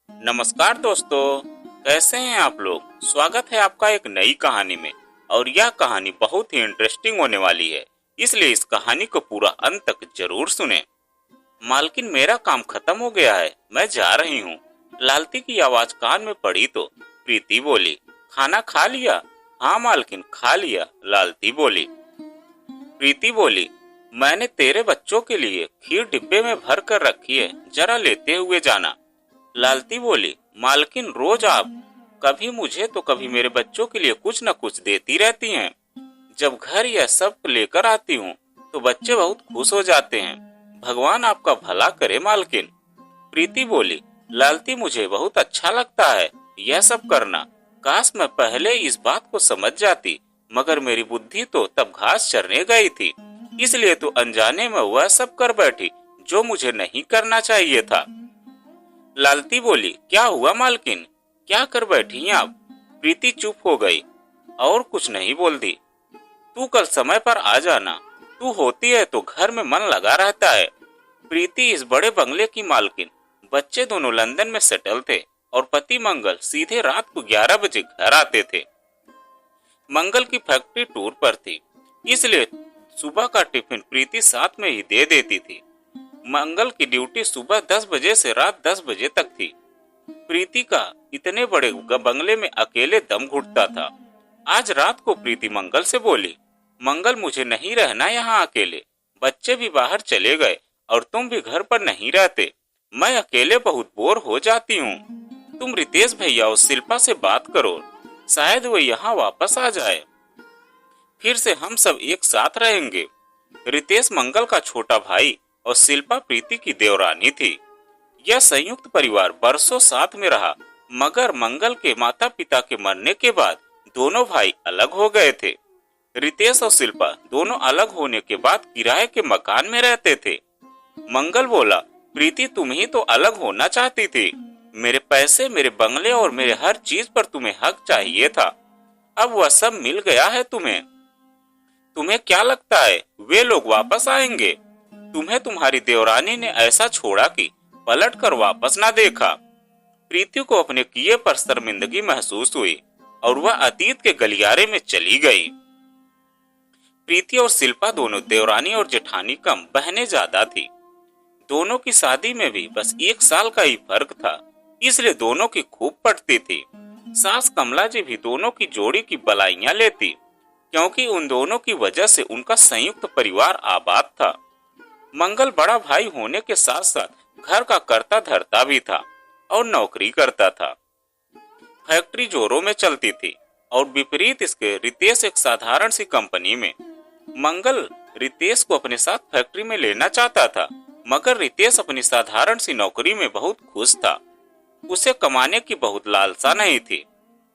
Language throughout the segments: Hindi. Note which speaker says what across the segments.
Speaker 1: नमस्कार दोस्तों, कैसे हैं आप लोग। स्वागत है आपका एक नई कहानी में। और यह कहानी बहुत ही इंटरेस्टिंग होने वाली है, इसलिए इस कहानी को पूरा अंत तक जरूर सुने। मालकिन, मेरा काम खत्म हो गया है, मैं जा रही हूँ। लालती की आवाज कान में पड़ी तो प्रीति बोली, खाना खा लिया? हाँ मालकिन, खा लिया, लालती बोली। प्रीति बोली, मैंने तेरे बच्चों के लिए खीर डिब्बे में भर कर रखी है, जरा लेते हुए जाना। लालती बोली, मालकिन रोज आप कभी मुझे तो कभी मेरे बच्चों के लिए कुछ न कुछ देती रहती हैं। जब घर यह सब लेकर आती हूँ तो बच्चे बहुत खुश हो जाते हैं। भगवान आपका भला करे मालकिन। प्रीति बोली, लालती मुझे बहुत अच्छा लगता है यह सब करना। काश मैं पहले इस बात को समझ जाती, मगर मेरी बुद्धि तो तब घास चरने गई थी, इसलिए तो अनजाने में वह सब कर बैठी जो मुझे नहीं करना चाहिए था। लालती बोली, क्या हुआ मालकिन, क्या कर बैठी हैं आप? प्रीति चुप हो गई और कुछ नहीं बोलती। तू कल समय पर आ जाना, तू होती है तो घर में मन लगा रहता है। प्रीति इस बड़े बंगले की मालकिन, बच्चे दोनों लंदन में सेटल थे और पति मंगल सीधे रात को 11 बजे घर आते थे। मंगल की फैक्ट्री टूर पर थी, इसलिए सुबह का टिफिन प्रीति साथ में ही दे देती थी। मंगल की ड्यूटी सुबह 10 बजे से रात 10 बजे तक थी। प्रीति का इतने बड़े बंगले में अकेले दम घुटता था। आज रात को प्रीति मंगल से बोली, मंगल मुझे नहीं रहना यहाँ अकेले, बच्चे भी बाहर चले गए और तुम भी घर पर नहीं रहते, मैं अकेले बहुत बोर हो जाती हूँ। तुम रितेश भैया और शिल्पा से बात करो, शायद वो यहाँ वापस आ जाए, फिर से हम सब एक साथ रहेंगे। रितेश मंगल का छोटा भाई और शिल्पा प्रीति की देवरानी थी। यह संयुक्त परिवार बरसों साथ में रहा, मगर मंगल के माता पिता के मरने के बाद दोनों भाई अलग हो गए थे। रितेश और शिल्पा दोनों अलग होने के बाद किराए के मकान में रहते थे। मंगल बोला, प्रीति तुम ही तो अलग होना चाहती थी। मेरे पैसे, मेरे बंगले और मेरे हर चीज पर तुम्हें हक चाहिए था। अब वह सब मिल गया है तुम्हें। तुम्हें क्या लगता है वे लोग वापस आएंगे? तुम्हें तुम्हारी देवरानी ने ऐसा छोड़ा कि पलट कर वापस ना देखा। प्रीति को अपने किए पर शर्मिंदगी महसूस हुई और वह अतीत के गलियारे में चली गई। प्रीति और शिल्पा दोनों देवरानी और जेठानी कम, बहनें ज्यादा थी। दोनों की शादी में भी बस 1 साल का ही फर्क था, इसलिए दोनों की खूब पटती थी। सास कमला जी भी दोनों की जोड़ी की बलाइयां लेती, क्योंकि उन दोनों की वजह से उनका संयुक्त परिवार आबाद था। मंगल बड़ा भाई होने के साथ साथ घर का करता धरता भी था और नौकरी करता था। फैक्ट्री जोरों में चलती थी और विपरीत इसके रितेश एक साधारण सी कंपनी में। मंगल रितेश को अपने साथ फैक्ट्री में लेना चाहता था, मगर रितेश अपनी साधारण सी नौकरी में बहुत खुश था। उसे कमाने की बहुत लालसा नहीं थी।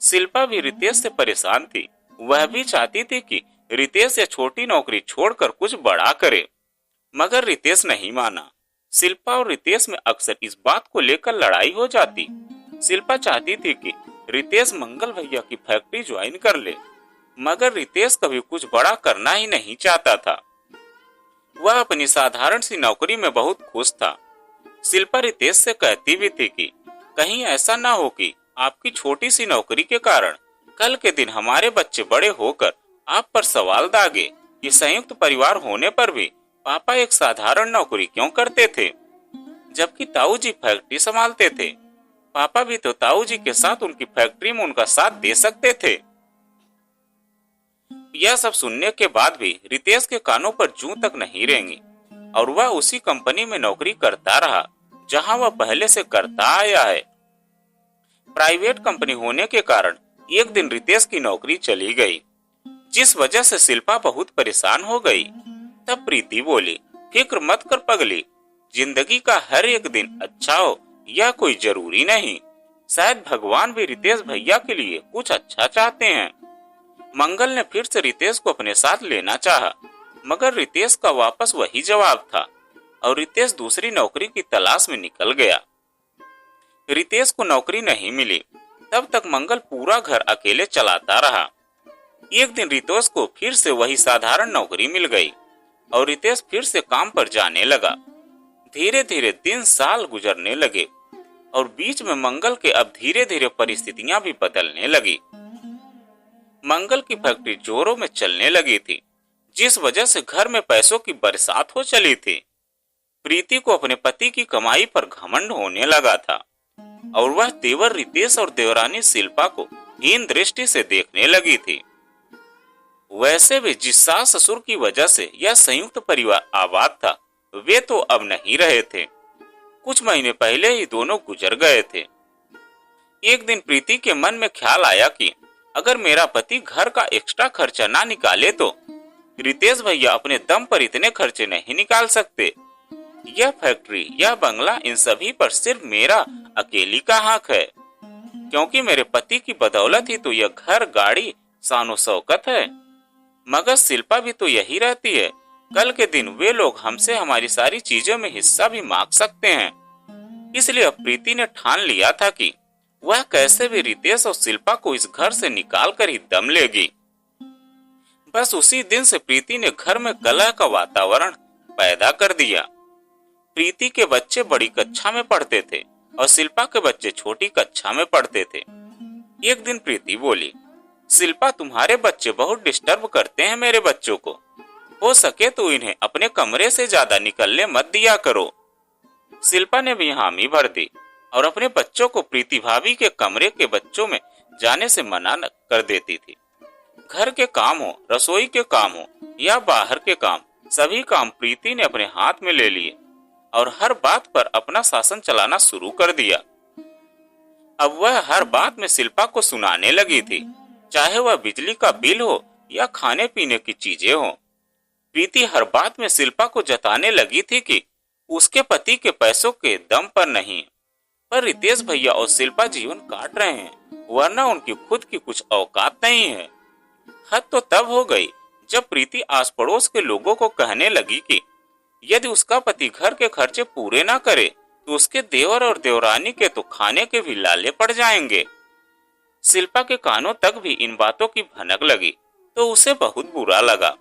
Speaker 1: शिल्पा भी रितेश से परेशान थी, वह भी चाहती थी कि रितेश ये छोटी नौकरी छोड़कर कुछ बड़ा करे, मगर रितेश नहीं माना। शिल्पा और रितेश में अक्सर इस बात को लेकर लड़ाई हो जाती। शिल्पा चाहती थी कि रितेश मंगल भैया की फैक्ट्री ज्वाइन कर ले, मगर रितेश कभी कुछ बड़ा करना ही नहीं चाहता था। वह अपनी साधारण सी नौकरी में बहुत खुश था। शिल्पा रितेश से कहती भी थी कि कहीं ऐसा ना हो कि आपकी छोटी सी नौकरी के कारण कल के दिन हमारे बच्चे बड़े होकर आप पर सवाल दागे कि संयुक्त परिवार होने पर भी पापा एक साधारण नौकरी क्यों करते थे, जबकि ताऊ जी फैक्ट्री संभालते थे। पापा भी तो ताऊ जी के साथ उनकी फैक्ट्री में उनका साथ दे सकते थे। यह सब सुनने के बाद भी रितेश के कानों पर जूं तक नहीं रेंगी और वह उसी कंपनी में नौकरी करता रहा जहां वह पहले से करता आया है। प्राइवेट कंपनी होने के कारण एक दिन रितेश की नौकरी चली गई, जिस वजह से शिल्पा बहुत परेशान हो गई। तब प्रीति बोली, फिक्र मत कर पगली, जिंदगी का हर एक दिन अच्छा हो यह कोई जरूरी नहीं। शायद भगवान भी रितेश भैया के लिए कुछ अच्छा चाहते हैं। मंगल ने फिर से रितेश को अपने साथ लेना चाहा, मगर रितेश का वापस वही जवाब था और रितेश दूसरी नौकरी की तलाश में निकल गया। रितेश को नौकरी नहीं मिली, तब तक मंगल पूरा घर अकेले चलाता रहा। एक दिन रितेश को फिर से वही साधारण नौकरी मिल गई और रितेश फिर से काम पर जाने लगा। धीरे धीरे दिन साल गुजरने लगे। और बीच में मंगल के अब धीरे धीरे परिस्थितियां भी बदलने लगी। मंगल की फैक्ट्री जोरों में चलने लगी थी, जिस वजह से घर में पैसों की बरसात हो चली थी। प्रीति को अपने पति की कमाई पर घमंड होने लगा था और वह देवर रितेश और देवरानी शिल्पा को हीन दृष्टि से देखने लगी थी। वैसे भी जिस सास ससुर की वजह से यह संयुक्त परिवार आबाद था, वे तो अब नहीं रहे थे। कुछ महीने पहले ही दोनों गुजर गए थे। एक दिन प्रीति के मन में ख्याल आया कि अगर मेरा पति घर का एक्स्ट्रा खर्चा ना निकाले तो रितेश भैया अपने दम पर इतने खर्चे नहीं निकाल सकते। यह फैक्ट्री, यह बंगला, इन सभी पर सिर्फ मेरा अकेली का हक है, क्योंकि मेरे पति की बदौलत ही तो यह घर, गाड़ी, शानो शौकत है। मगर शिल्पा भी तो यही रहती है। कल के दिन वे लोग हमसे हमारी सारी चीजों में हिस्सा भी मांग सकते हैं। इसलिए अब प्रीति ने ठान लिया था कि वह कैसे भी रितेश और शिल्पा को इस घर से निकाल कर ही दम लेगी। बस उसी दिन से प्रीति ने घर में कलह का वातावरण पैदा कर दिया। प्रीति के बच्चे बड़ी कक्षा में पढ़ते थे और शिल्पा के बच्चे छोटी कक्षा में पढ़ते थे। एक दिन प्रीति बोली, शिल्पा, तुम्हारे बच्चे बहुत डिस्टर्ब करते हैं मेरे बच्चों को। हो सके तो इन्हें अपने कमरे से ज्यादा निकलने मत दिया करो। शिल्पा ने भी हामी भर दी और अपने बच्चों को प्रीति भाभी के कमरे के बच्चों में जाने से मना कर देती थी। घर के काम हो, रसोई के काम हो या बाहर के काम, सभी काम प्रीति ने अपने हाथ में ले लिए और हर बात पर अपना शासन चलाना शुरू कर दिया। अब वह हर बात में शिल्पा को सुनाने लगी थी, चाहे वह बिजली का बिल हो या खाने पीने की चीजें हो। प्रीति हर बात में शिल्पा को जताने लगी थी कि उसके पति के पैसों के दम पर नहीं, पर रितेश भैया और शिल्पा जीवन काट रहे हैं, वरना उनकी खुद की कुछ औकात नहीं है। हद तो तब हो गई जब प्रीति आस पड़ोस के लोगों को कहने लगी कि यदि उसका पति घर के खर्चे पूरे ना करे तो उसके देवर और देवरानी के तो खाने के भी लाले पड़ जाएंगे। शिल्पा के कानों तक भी इन बातों की भनक लगी तो उसे बहुत बुरा लगा।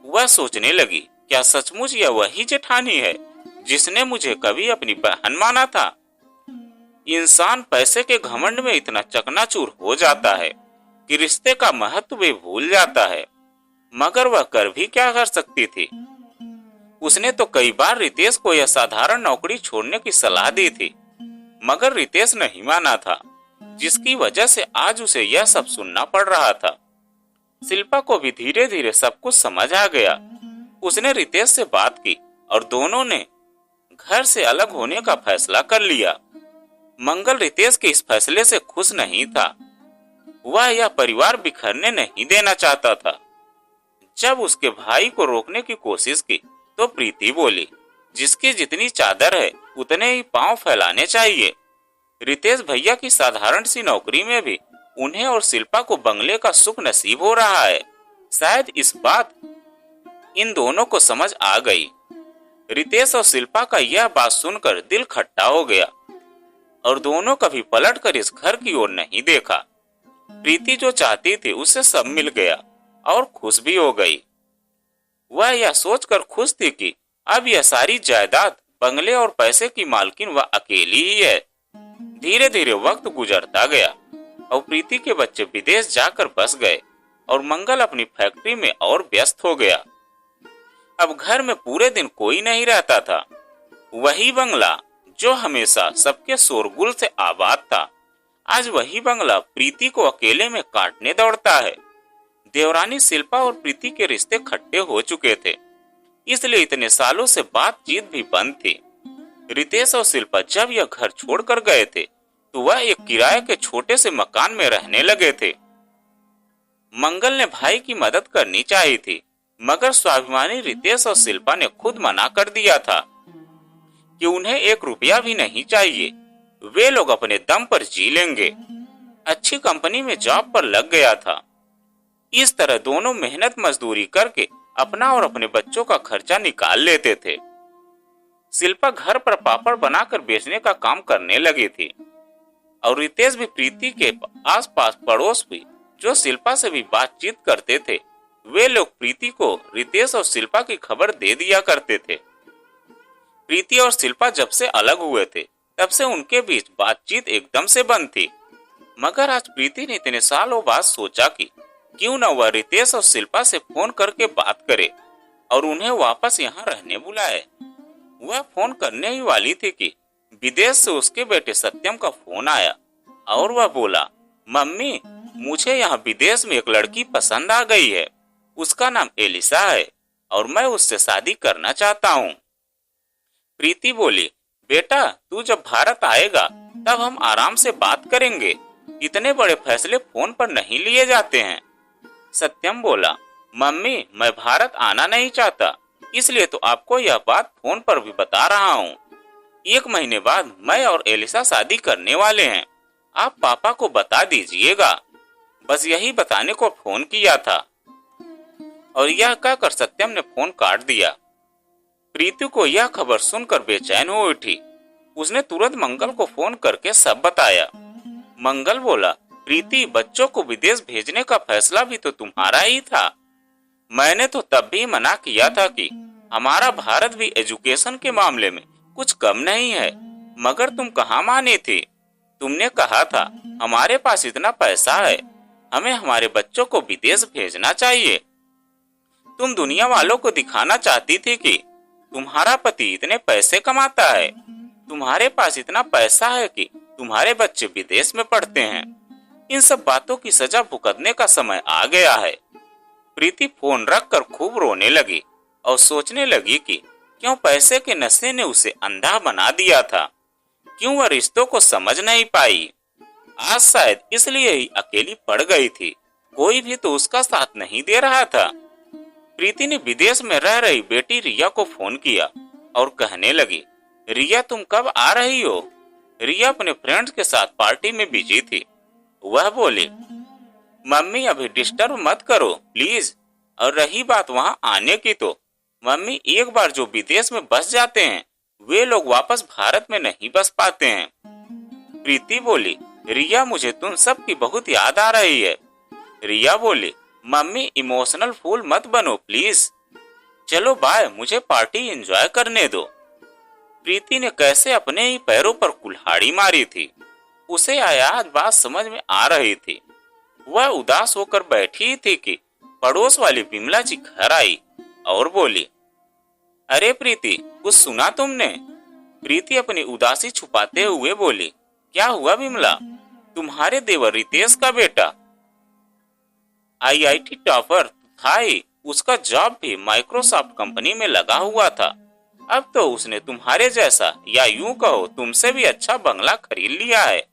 Speaker 1: वह सोचने लगी, क्या सचमुच यह वही जेठानी है जिसने मुझे कभी अपनी बहन माना था? इंसान पैसे के घमंड में इतना चकनाचूर हो जाता है कि रिश्ते का महत्व भी भूल जाता है। मगर वह कर भी क्या कर सकती थी? उसने तो कई बार रितेश को यह साधारण नौकरी छोड़ने की सलाह दी थी, मगर रितेश नहीं माना था, जिसकी वजह से आज उसे यह सब सुनना पड़ रहा था। शिल्पा को भी धीरे धीरे सब कुछ समझ आ गया। उसने रितेश से बात की और दोनों ने घर से अलग होने का फैसला कर लिया। मंगल रितेश के इस फैसले से खुश नहीं था। वह यह परिवार बिखरने नहीं देना चाहता था। जब उसके भाई को रोकने की कोशिश की तो प्रीति बोली, जिसकी जितनी चादर है उतने ही पांव फैलाने चाहिए। रितेश भैया की साधारण सी नौकरी में भी उन्हें और शिल्पा को बंगले का सुख नसीब हो रहा है। शायद इस बात इन दोनों को समझ आ गई। रितेश और शिल्पा का यह बात सुनकर दिल खट्टा हो गया और दोनों कभी पलटकर इस घर की ओर नहीं देखा। प्रीति जो चाहती थी उससे सब मिल गया और खुश भी हो गई। वह यह सोचकर खुश थी कि अब यह सारी जायदाद, बंगले और पैसे की मालकिन वह अकेली ही है। धीरे धीरे वक्त गुजरता गया और प्रीति के बच्चे विदेश जाकर बस गए और मंगल अपनी फैक्ट्री में और व्यस्त हो गया। अब घर में पूरे दिन कोई नहीं रहता था। वही बंगला जो हमेशा सबके शोरगुल से आबाद था, आज वही बंगला प्रीति को अकेले में काटने दौड़ता है। देवरानी शिल्पा और प्रीति के रिश्ते खट्टे हो चुके थे, इसलिए इतने सालों से बातचीत भी बंद थी। रितेश और शिल्पा जब यह घर छोड़कर गए थे तो वह एक किराए के छोटे से मकान में रहने लगे थे। मंगल ने भाई की मदद करनी चाहिए थी, मगर स्वाभिमानी रितेश और शिल्पा ने खुद मना कर दिया था कि उन्हें 1 रुपया भी नहीं चाहिए। वे लोग अपने दम पर जी लेंगे। अच्छी कंपनी में जॉब पर लग गया था। इस तरह दोनों मेहनत मजदूरी करके अपना और अपने बच्चों का खर्चा निकाल लेते थे। शिल्पा घर पर पापड़ बनाकर बेचने का काम करने लगी थी और रितेश भी प्रीति के आसपास पड़ोस भी जो शिल्पा से भी बातचीत करते थे, वे लोग प्रीति को रितेश और शिल्पा की खबर दे दिया करते थे। प्रीति और शिल्पा जब से अलग हुए थे तब से उनके बीच बातचीत एकदम से बंद थी। मगर आज प्रीति ने इतने सालों बाद सोचा कि क्यों न वह रितेश और शिल्पा से फोन करके बात करे और उन्हें वापस यहाँ रहने बुलाए। वह फोन करने ही वाली थी कि विदेश से उसके बेटे सत्यम का फोन आया और वह बोला, मम्मी मुझे यहाँ विदेश में एक लड़की पसंद आ गई है। उसका नाम एलिसा है और मैं उससे शादी करना चाहता हूँ। प्रीति बोली, बेटा तू जब भारत आएगा तब हम आराम से बात करेंगे। इतने बड़े फैसले फोन पर नहीं लिए जाते हैं। सत्यम बोला, मम्मी मैं भारत आना नहीं चाहता, इसलिए तो आपको यह बात फोन पर भी बता रहा हूँ। 1 महीने बाद मैं और एलिसा शादी करने वाले हैं। आप पापा को बता दीजिएगा। बस यही बताने को फोन किया था। और यह कहकर सत्यम ने फोन काट दिया। प्रीति को यह खबर सुनकर बेचैन हो उठी। उसने तुरंत मंगल को फोन करके सब बताया। मंगल बोला, प्रीति बच्चों को विदेश भेजने का फैसला भी तो तुम्हारा ही था। मैंने तो तब भी मना किया था कि हमारा भारत भी एजुकेशन के मामले में कुछ कम नहीं है, मगर तुम कहाँ माने थे। तुमने कहा था हमारे पास इतना पैसा है, हमें हमारे बच्चों को विदेश भेजना चाहिए। तुम दुनिया वालों को दिखाना चाहती थी कि तुम्हारा पति इतने पैसे कमाता है, तुम्हारे पास इतना पैसा है कि तुम्हारे बच्चे विदेश में पढ़ते हैं। इन सब बातों की सजा भुगतने का समय आ गया है। प्रीति फोन रखकर खूब रोने लगी और सोचने लगी कि क्यों पैसे के नशे ने उसे अंधा बना दिया था, क्यों वह रिश्तों को समझ नहीं पाई। आज शायद इसलिए ही अकेली पड़ गई थी, कोई भी तो उसका साथ नहीं दे रहा था। प्रीति ने विदेश में रह रही बेटी रिया को फोन किया और कहने लगी, रिया तुम कब आ रही हो। रिया अपने फ्रेंड्स के साथ पार्टी में बिजी थी। वह बोली, मम्मी अभी डिस्टर्ब मत करो प्लीज। और रही बात वहां आने की, तो मम्मी एक बार जो विदेश में बस जाते हैं वे लोग वापस भारत में नहीं बस पाते हैं। प्रीति बोली, रिया मुझे तुम सबकी बहुत याद आ रही है। रिया बोली, मम्मी इमोशनल फूल मत बनो प्लीज। चलो बाय, मुझे पार्टी एंजॉय करने दो। प्रीति ने कैसे अपने ही पैरों पर कुल्हाड़ी मारी थी। उसे आज बात समझ में आ रही थी। वह उदास होकर बैठी थी कि पड़ोस वाली बिमला जी घर आई और बोली, अरे प्रीति कुछ सुना तुमने। प्रीति अपनी उदासी छुपाते हुए बोली, क्या हुआ बिमला। तुम्हारे देवर रितेश का बेटा आईआईटी टॉपर था ही, उसका जॉब भी माइक्रोसॉफ्ट कंपनी में लगा हुआ था। अब तो उसने तुम्हारे जैसा या यूं कहो तुमसे भी अच्छा बंगला खरीद लिया है।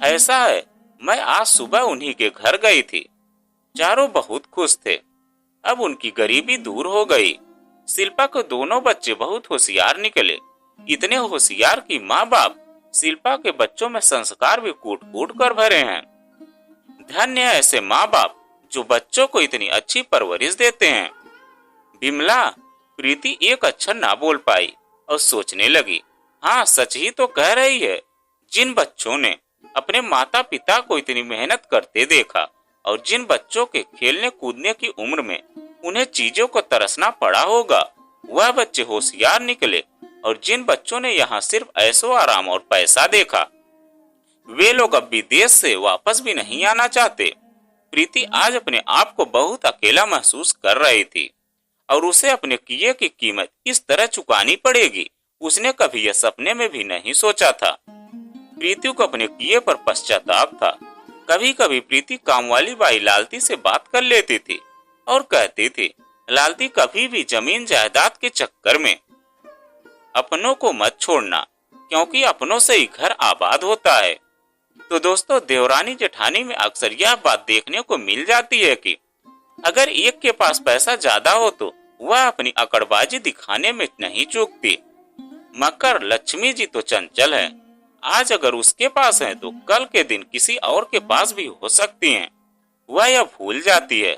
Speaker 1: ऐसा है, मैं आज सुबह उन्हीं के घर गई थी। चारों बहुत खुश थे। अब उनकी गरीबी दूर हो गई। शिल्पा को दोनों बच्चे बहुत होशियार निकले, इतने होशियार कि माँ बाप शिल्पा के बच्चों में संस्कार भी कूट कूट कर भरे हैं। धन्य है ऐसे माँ बाप जो बच्चों को इतनी अच्छी परवरिश देते हैं। बिमला, प्रीति एक अक्षर ना बोल पाई और सोचने लगी, हाँ सच ही तो कह रही है। जिन बच्चों ने अपने माता पिता को इतनी मेहनत करते देखा और जिन बच्चों के खेलने कूदने की उम्र में उन्हें चीजों को तरसना पड़ा होगा, वह बच्चे होशियार निकले। और जिन बच्चों ने यहाँ सिर्फ ऐशो आराम और पैसा देखा, वे लोग अब विदेश से वापस भी नहीं आना चाहते। प्रीति आज अपने आप को बहुत अकेला महसूस कर रही थी और उसे अपने किए की कीमत इस तरह चुकानी पड़ेगी, उसने कभी यह सपने में भी नहीं सोचा था। प्रीति को अपने किए पर पश्चाताप था। कभी कभी प्रीति कामवाली बाई लालती से बात कर लेती थी और कहती थी, लालती कभी भी जमीन जायदाद के चक्कर में अपनों को मत छोड़ना, क्योंकि अपनों से ही घर आबाद होता है। तो दोस्तों, देवरानी जेठानी में अक्सर यह बात देखने को मिल जाती है कि अगर एक के पास पैसा ज्यादा हो तो वह अपनी अकड़बाजी दिखाने में नहीं चूकती। मगर लक्ष्मी जी तो चंचल है। आज अगर उसके पास है तो कल के दिन किसी और के पास भी हो सकती हैं। वह यह भूल जाती है।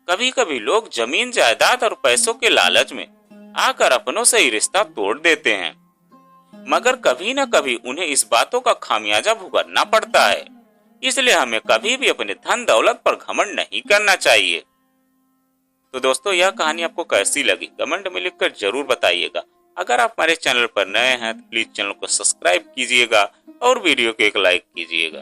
Speaker 1: कभी कभी लोग जमीन जायदाद और पैसों के लालच में आकर अपनों से ही रिश्ता तोड़ देते हैं, मगर कभी न कभी उन्हें इस बातों का खामियाजा भुगतना पड़ता है। इसलिए हमें कभी भी अपने धन दौलत पर घमंड नहीं करना चाहिए। तो दोस्तों, यह कहानी आपको कैसी लगी कमेंट में लिखकर जरूर बताइएगा। अगर आप हमारे चैनल पर नए हैं तो प्लीज चैनल को सब्सक्राइब कीजिएगा और वीडियो को एक लाइक कीजिएगा।